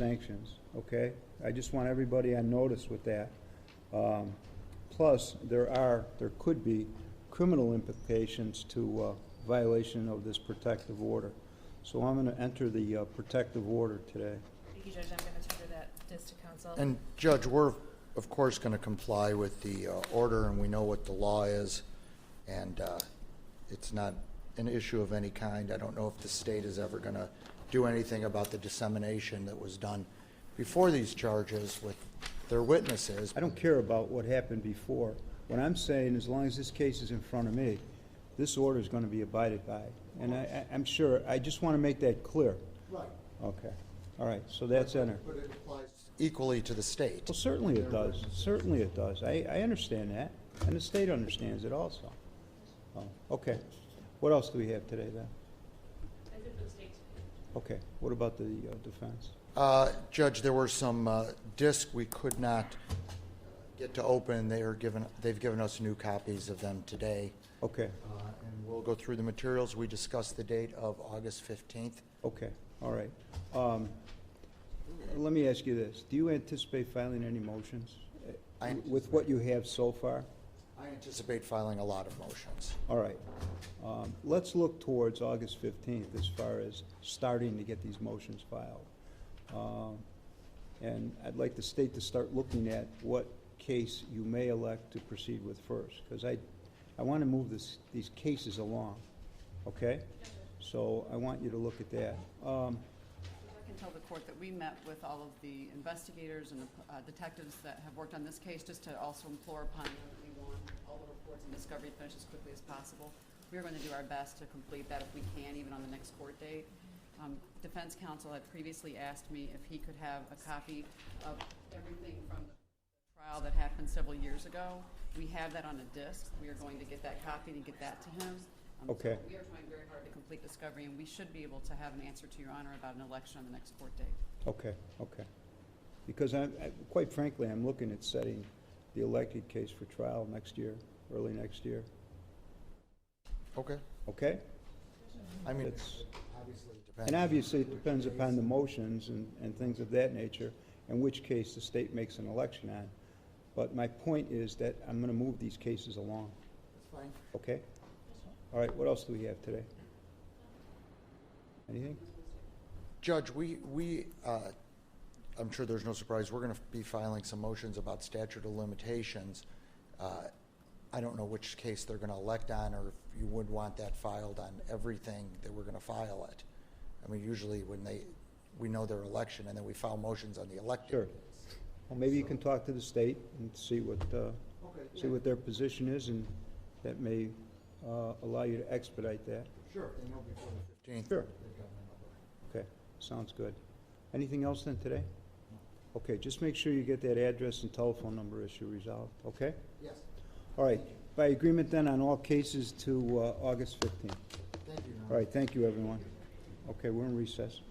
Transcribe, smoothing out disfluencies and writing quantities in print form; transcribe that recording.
sanctions, okay? I just want everybody on notice with that. Plus, there could be criminal implications to violation of this protective order. So I'm going to enter the protective order today. Thank you, Judge. I'm going to tender that to counsel. And Judge, we're of course going to comply with the order, and we know what the law is, and it's not an issue of any kind. I don't know if the state is ever going to do anything about the dissemination that was done before these charges with their witnesses. I don't care about what happened before. What I'm saying, as long as this case is in front of me, this order is going to be abided by. And I'm sure, I just want to make that clear. Right. Okay. All right, so that's entered. But it applies equally to the state. Well, certainly it does. Certainly it does. I understand that, and the state understands it also. Oh, okay. What else do we have today, then? I did for the state. Okay. What about the defense? Judge, there were some discs we could not get to open. They've given us new copies of them today. Okay. And we'll go through the materials. We discussed the date of August 15th. Okay. All right. Let me ask you this. Do you anticipate filing any motions with what you have so far? I anticipate filing a lot of motions. All right. Let's look towards August 15th as far as starting to get these motions filed. And I'd like the state to start looking at what case you may elect to proceed with first, because I want to move these cases along, okay? So I want you to look at that. I can tell the court that we met with all of the investigators and the detectives that have worked on this case, just to also implore upon them that we want all the reports and discovery finished as quickly as possible. We're going to do our best to complete that if we can, even on the next court date. Defense counsel had previously asked me if he could have a copy of everything from the trial that happened several years ago. We have that on a disc. We are going to get that copy and get that to him. Okay. So we are trying very hard to complete discovery, and we should be able to have an answer to Your Honor about an election on the next court date. Okay, okay. Because quite frankly, I'm looking at setting the elected case for trial next year, early next year. Okay. Okay? I mean, It's, obviously it depends. and obviously it depends upon the motions and things of that nature, in which case the state makes an election on. But my point is that I'm going to move these cases along. That's fine. Okay? All right, what else do we have today? Anything? Judge, I'm sure there's no surprise, we're going to be filing some motions about statute of limitations. I don't know which case they're going to elect on, or if you would want that filed on everything that we're going to file it. I mean, usually when we know their election, and then we file motions on the elected. Sure. Well, maybe you can talk to the state and see what what their position is, and that may allow you to expedite that. Sure, if they know before the 15th. Sure. They've got my number. Okay, sounds good. Anything else then today? Okay, just make sure you get that address and telephone number issue resolved, okay? Yes. All right, by agreement then on all cases to August 15th. Thank you. All right, thank you, everyone. Okay, we're in recess.